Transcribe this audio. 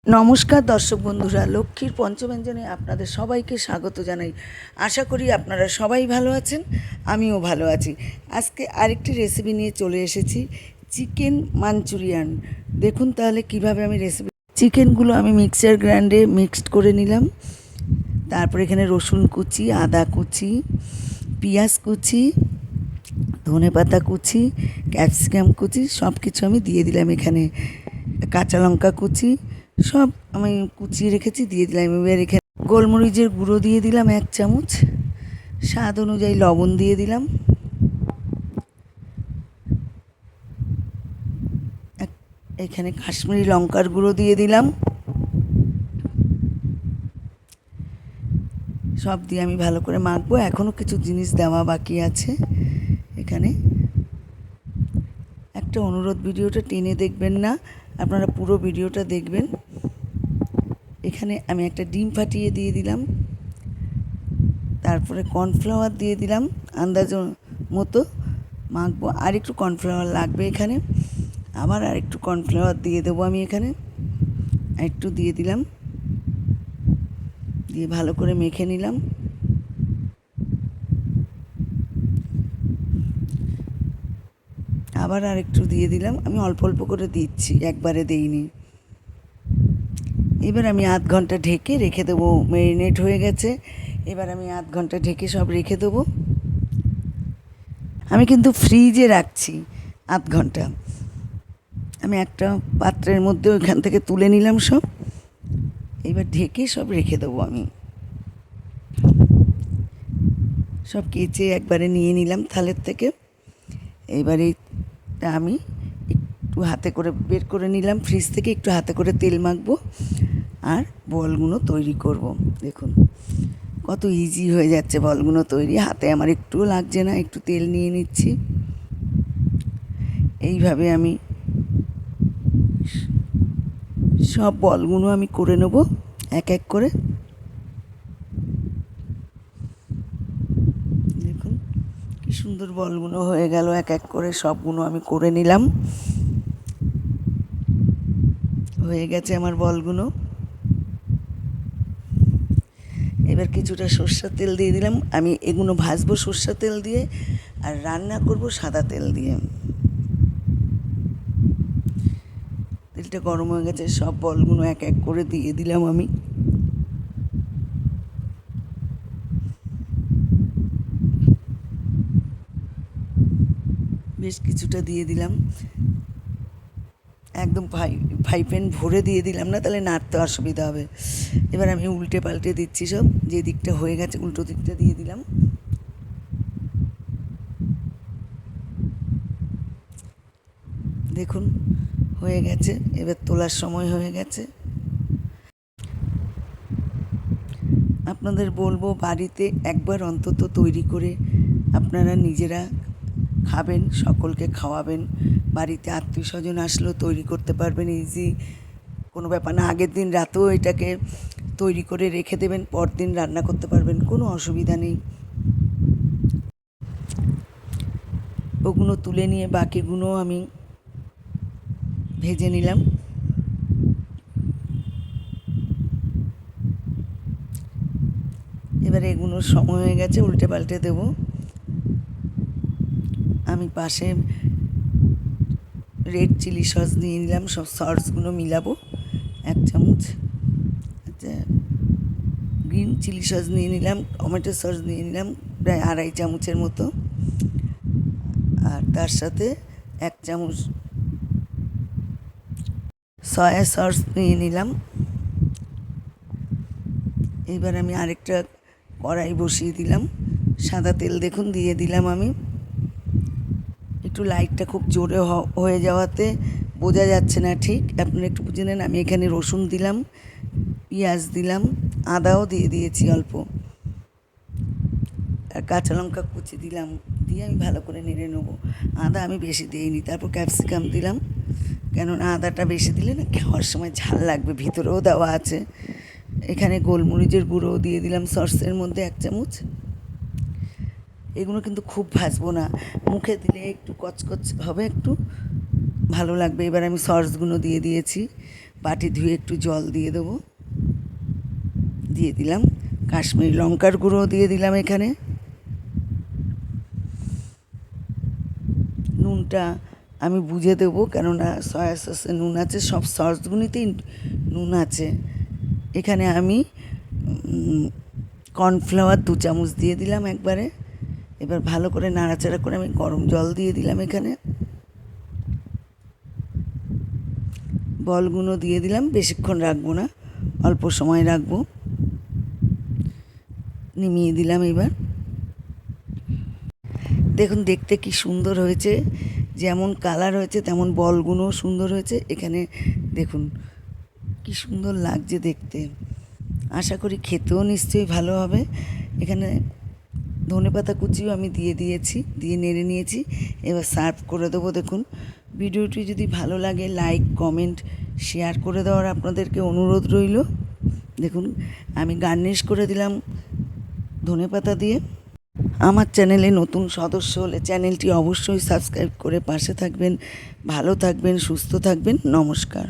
নমস্কার দর্শক বন্ধুরা, লক্ষ্মীর পঞ্চব্যঞ্জনে আপনাদের সবাইকে স্বাগত জানাই। আশা করি আপনারা সবাই ভালো আছেন, আমিও ভালো আছি। আজকে আরেকটি রেসিপি নিয়ে চলে এসেছি, চিকেন মাঞ্চুরিয়ান। দেখুন তাহলে কিভাবে আমি চিকেনগুলো আমি মিক্সার গ্রাইন্ডে মিক্সড করে নিলাম। তারপর এখানে রসুন কুচি, আদা কুচি, পেঁয়াজ কুচি, ধনেপাতা কুচি, ক্যাপসিকাম কুচি সব কিছু আমি দিয়ে দিলাম। এখানে কাঁচা লঙ্কা কুচি সব আমি কুচিয়ে রেখেছি, দিয়ে দিলাম। এবার এখানে গোলমরিচের গুঁড়ো দিয়ে দিলাম 1 চামচ, স্বাদ অনুযায়ী লবণ দিয়ে দিলাম, এখানে কাশ্মীরি লঙ্কার গুঁড়ো দিয়ে দিলাম। সব দিয়ে আমি ভালো করে মাখবো। এখনও কিছু জিনিস দেওয়া বাকি আছে। এখানে একটা অনুরোধ, ভিডিওটা টেনে দেখবেন না, আপনারা পুরো ভিডিওটা দেখবেন। এখানে আমি একটা ডিম ফাটিয়ে দিয়ে দিলাম, তারপরে কর্নফ্লাওয়ার দিয়ে দিলাম আন্দাজ মতো। মাখবো, আর একটু কর্নফ্লাওয়ার লাগবে এখানে, আবার আর একটু কর্নফ্লাওয়ার দিয়ে দেবো আমি এখানে, একটু দিয়ে দিলাম, দিয়ে ভালো করে মেখে নিলাম। আবার আর একটু দিয়ে দিলাম, আমি অল্প অল্প করে দিচ্ছি, একবারে দেইনি। এবার আমি আধ ঘন্টা ঢেকে রেখে দেবো। ম্যারিনেট হয়ে গেছে, এবার আমি আধ ঘন্টা ঢেকে সব রেখে দেবো। আমি কিন্তু ফ্রিজে রাখছি আধ ঘন্টা। আমি একটা পাত্রের মধ্যে ওইখান থেকে তুলে নিলাম সব, এবার ঢেকে সব রেখে দেবো। আমি সব কেচে একবারে নিয়ে নিলাম থালের থেকে। এইবারে আমি একটু হাতে করে বের করে নিলাম ফ্রিজ থেকে, একটু হাতে করে তেল মাখবো আর বলগুলো তৈরি করব। দেখুন কত ইজি হয়ে যাচ্ছে বলগুলো তৈরি, হাতে আমার একটুও লাগছে না। একটু তেল নিয়ে নিচ্ছি, এইভাবে আমি সব বলগুলো আমি করে নেব এক এক করে। দেখুন কি সুন্দর বলগুলো হয়ে গেল, এক এক করে সবগুলো আমি করে নিলাম। হয়ে গেছে আমার বলগুলো। এবার কিছুটা সর্ষের তেল দিয়ে দিলাম। আমি এগুলো ভাজবো সর্ষের তেল দিয়ে, আর রান্না করব সাদা তেল দিয়ে। তেলটা গরম হয়ে গেছে, সব বলগুলো এক এক করে দিয়ে দিলাম আমি। বেশ কিছুটা দিয়ে দিলাম, একদম ফ্রাই প্যান ভরে দিয়ে দিলাম না, তাহলে নাড়তে অসুবিধা হবে। এবার আমি উল্টে পাল্টে দিচ্ছি সব, যে দিকটা হয়ে গেছে উল্টো দিকটা দিয়ে দিলাম। দেখুন হয়ে গেছে, এবার তোলার সময় হয়ে গেছে। আপনাদের বলবো বাড়িতে একবার অন্তত তৈরি করে আপনারা নিজেরা খাবেন, সকলকে খাওয়াবেন। বাড়িতে আত্মীয় স্বজন আসলেও তৈরি করতে পারবেন, ইজি কোনো ব্যাপার না। আগের দিন রাতেও এটাকে তৈরি করে রেখে দেবেন, পরদিন রান্না করতে পারবেন, কোনো অসুবিধা নেই। ওগুলো তুলে নিয়ে বাকিগুলো আমি ভেজে নিলাম। এবারে এগুলোর সময় হয়ে গেছে, উল্টে পাল্টে দেবো। আমি পাশে রেড চিলি সস নিয়ে নিলাম, সব সসগুলো মিলাবো 1 চামচ। আচ্ছা, গ্রিন চিলি সস নিয়ে নিলাম, টমেটো সস নিয়ে নিলাম প্রায় 2.5 চামচের মতো, আর তার সাথে 1 চামচ সয়া সস নিয়ে নিলাম। এবার আমি আরেকটা কড়াই বসিয়ে দিলাম, সাদা তেল দেখুন দিয়ে দিলাম আমি। একটু লাইটটা খুব জোরে হয়ে যাওয়াতে বোঝা যাচ্ছে না ঠিক, আপনারা একটু বুঝে নেন। আমি এখানে রসুন দিলাম, পেঁয়াজ দিলাম, আদাও দিয়ে দিয়েছি অল্প, আর কাঁচা লঙ্কা কুচি দিলাম, দিয়ে আমি ভালো করে নেড়ে নেবো। আদা আমি বেশি দিইনি। তারপর ক্যাপসিকাম দিলাম, কেননা আদাটা বেশি দিলে না খাওয়ার সময় ঝাল লাগবে, ভিতরেও দেওয়া আছে। এখানে গোলমরিচের গুঁড়োও দিয়ে দিলাম সসের মধ্যে 1 চামচ। এগুলো কিন্তু খুব ভাজবো না, মুখে দিলে একটু কচকচ হবে, একটু ভালো লাগবে। এবার আমি সসগুলো দিয়ে দিয়েছি, বাটি ধুয়ে একটু জল দিয়ে দেবো, দিয়ে দিলাম কাশ্মীরি লঙ্কার গুঁড়ো দিয়ে দিলাম এখানে। নুনটা আমি বুঝে দেবো, কেননা সয়া সসে নুন আছে, সব সসগুলিতেই নুন আছে। এখানে আমি কর্নফ্লাওয়ার 2 চামচ দিয়ে দিলাম একবারে। এবার ভালো করে নাড়াচাড়া করে আমি গরম জল দিয়ে দিলাম এখানে। বলগুলো দিয়ে দিলাম, বেশিক্ষণ রাখবো না, অল্প সময় রাখবো। নিমিয়ে দিলাম এবার। দেখুন দেখতে কি সুন্দর হয়েছে, যেমন কালার হয়েছে তেমন বলগুলোও সুন্দর হয়েছে। এখানে দেখুন কি সুন্দর লাগছে দেখতে। আশা করি খেতেও নিশ্চয়ই ভালো হবে। এখানে ধনেপাতা কুচিও আমি দিয়ে দিয়েছি, দিয়ে নেড়ে নিয়েছি। এবার সার্ভ করে দেবো। দেখুন ভিডিওটি যদি ভালো লাগে লাইক কমেন্ট শেয়ার করে দেওয়ার আপনাদেরকে অনুরোধ রইল। দেখুন আমি গার্নিশ করে দিলাম ধনেপাতা দিয়ে। আমার চ্যানেলে নতুন সদস্য হলে চ্যানেলটি অবশ্যই সাবস্ক্রাইব করে পাশে থাকবেন। ভালো থাকবেন, সুস্থ থাকবেন। নমস্কার।